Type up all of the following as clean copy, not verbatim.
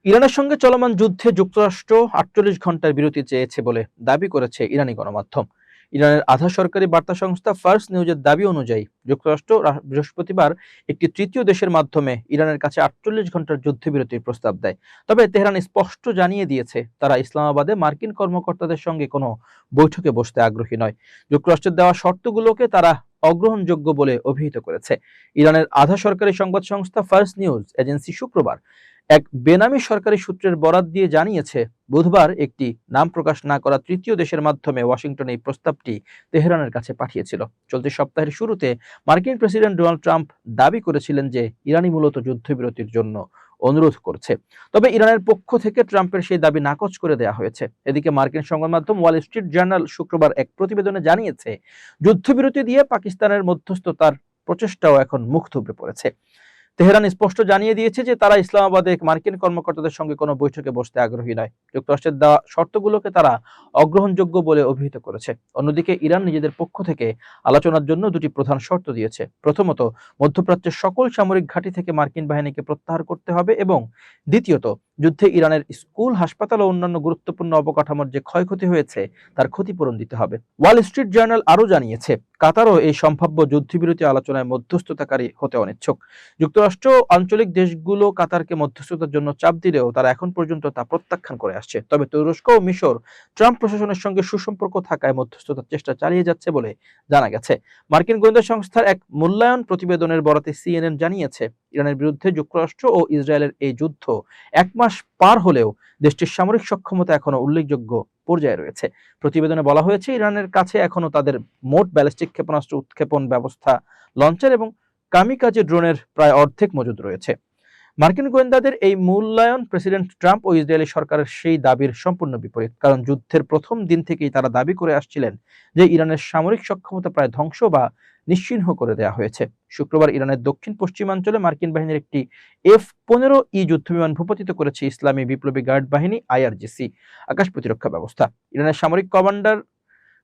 ইরানের সঙ্গে চলমান যুদ্ধে যুক্তরাষ্ট্র ৪৮ ঘন্টার বিরতি চেয়েছে বলে দাবি করেছে ইরানি গণমাধ্যম। ইরানের আধা সরকারি বার্তা সংস্থা ফার্স নিউজের দাবি অনুযায়ী যুক্তরাষ্ট্র বৃহস্পতিবার একটি তৃতীয় দেশের মাধ্যমে ইরানের কাছে ৪৮ ঘন্টার যুদ্ধবিরতির প্রস্তাব দেয়। তবে তেহরান স্পষ্ট জানিয়ে দিয়েছে তারা ইসলামাবাদে মার্কিন কর্মকর্তাদের সঙ্গে কোনো বৈঠকে বসতে আগ্রহী নয়। যুক্তরাষ্ট্রের দেওয়া শর্তগুলোকে তারা অগ্রহণযোগ্য বলে অভিহিত করেছে। ইরানের আধা সরকারি সংবাদ সংস্থা ফার্স নিউজ এজেন্সি শুক্রবার এক বেনামী সরকারি সূত্রের বরাত দিয়ে জানিয়েছে, বুধবার একটি নাম প্রকাশ না করা তৃতীয় দেশের মাধ্যমে ওয়াশিংটন এই প্রস্তাবটি তেহরানের কাছে পাঠিয়েছিল। চলতি সপ্তাহের শুরুতে মার্কিন প্রেসিডেন্ট ডোনাল্ড ট্রাম্প দাবি করেছিলেন যে ইরানি মূলত যুদ্ধবিরতির জন্য অনুরোধ করছে। তবে ইরানের পক্ষ থেকে ট্রাম্পের সেই দাবি নাকচ করে দেওয়া হয়েছে। এদিকে মার্কিন সংবাদ মাধ্যম ওয়াল স্ট্রিট জার্নাল শুক্রবার এক প্রতিবেদনে জানিয়েছে, যুদ্ধবিরতি দিয়ে পাকিস্তানের মধ্যস্থতার প্রচেষ্টাও এখন মুখ থুবড়ে পড়েছে। তেহরান স্পষ্ট জানিয়ে দিয়েছে যে তারা ইসলামাবাদে মার্কিন কর্মকর্তাদের সঙ্গে কোনো বৈঠকে বসতে আগ্রহী নয়। যুক্তরাষ্ট্রের দেওয়া শর্তগুলোকে তারা অগ্রহণযোগ্য বলে অভিহিত করেছে। অন্যদিকে ইরান নিজেদের পক্ষ থেকে আলোচনার জন্য দুটি প্রধান শর্ত দিয়েছে। প্রথমত, মধ্যপ্রাচ্যের সকল সামরিক ঘাঁটি থেকে মার্কিন বাহিনীকে প্রত্যাহার করতে হবে এবং দ্বিতীয়ত, যুদ্ধে ইরানের স্কুল, হাসপাতাল ও অন্যান্য গুরুত্বপূর্ণ অবকাঠামোর যে ক্ষয়ক্ষতি হয়েছে তার ক্ষতিপূরণ দিতে হবে। ওয়াল স্ট্রিট জার্নাল আরও জানিয়েছে, কাতারও এই সম্ভাব্য যুদ্ধবিরতি আলোচনায় মধ্যস্থতাকারী হতে অনিচ্ছুক। যুক্তরাষ্ট্র আঞ্চলিক দেশগুলো কাতারকে মধ্যস্থতার জন্য চাপ দিলেও তারা এখন পর্যন্ত তা প্রত্যাখ্যান করে আসছে। তবে তুরস্ক ও মিশর ট্রাম্প প্রশাসনের সঙ্গে সুসম্পর্ক থাকায় মধ্যস্থতার চেষ্টা চালিয়ে যাচ্ছে বলে জানা গেছে। মার্কিন গোয়েন্দা সংস্থার এক মূল্যায়ন প্রতিবেদনের বরাতে সিএনএন জানিয়েছে, ইরানের বিরুদ্ধে যুক্তরাষ্ট্র ও ইসরায়েলের এই যুদ্ধ ১ মাস পার হলেও দেশটির সামরিক সক্ষমতা এখনো উল্লেখযোগ্য পর্যায়ে রয়েছে। প্রতিবেদনে বলা হয়েছে, ইরানের কাছে এখনো তাদের মোট ব্যালিস্টিক ক্ষেপণাস্ত্র উৎক্ষেপণ ব্যবস্থা, লঞ্চার এবং কামিকাজে ড্রোনের প্রায় অর্ধেক মজুদ রয়েছে। মার্কিন গোয়েন্দাদের এই মূল্যায়ন প্রেসিডেন্ট ট্রাম্প ও ইসরায়েলি সরকারের সেই দাবির সম্পূর্ণ বিপরীত। কারণ যুদ্ধের প্রথম দিন থেকেই তারা দাবি করে আসছিলেন যে ইরানের সামরিক সক্ষমতা প্রায় ধ্বংস বা নিশ্চিহ্ন করে দেওয়া হয়েছে। শুক্রবার ইরানের দক্ষিণ পশ্চিমাঞ্চলে মার্কিন বাহিনীর একটি F-15E যুদ্ধবিমান ভূপাতিত করেছে ইসলামী বিপ্লবী গার্ড বাহিনী IRGC আকাশ প্রতিরক্ষা ব্যবস্থা। ইরানের সামরিক কমান্ডার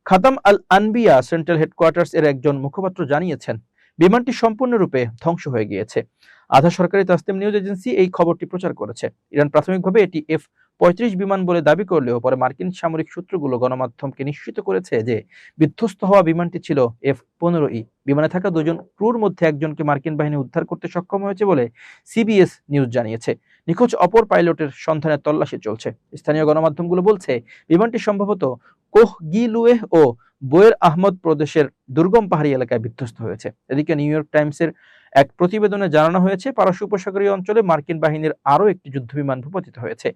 খাতাম আল আনবিয়া সেন্ট্রাল হেডকোয়ার্টার্স এর একজন মুখপাত্র জানিয়েছেন, বিমানটি সম্পূর্ণরূপে ধ্বংস হয়ে গিয়েছে। আধা সরকারি তাসনিম নিউজ এজেন্সি এই খবরটি প্রচার করেছে। ইরান প্রাথমিকভাবে এটি F-35 বিমান বলে দাবি করলেও পরে মার্কিন সামরিক সূত্রগুলো গণমাধ্যমকে নিশ্চিত করেছে যে বিধ্বস্ত হওয়া বিমানটি ছিল F-15E। বিমানে থাকা দুজন ক্রুর মধ্যে একজনকে মার্কিন বাহিনী উদ্ধার করতে সক্ষম হয়েছে বলে CBS নিউজ জানিয়েছে। নিখোঁজ অপর পাইলটের সন্ধানে তল্লাশি চলছে। স্থানীয় গণমাধ্যমগুলো বলছে, বিমানটি সম্ভবত কোহগিলুয়েহ ও বোয়ের আহমদ প্রদেশের দুর্গম পাহাড়ি এলাকায় বিধ্বস্ত হয়েছে। এদিকে নিউ ইয়র্ক টাইমসের এক প্রতিবেদনে জানানো হয়েছে, পারস্য উপসাগরীয় অঞ্চলে মার্কিন বাহিনীর আরও একটি যুদ্ধবিমান ভূপাতিত হয়েছে।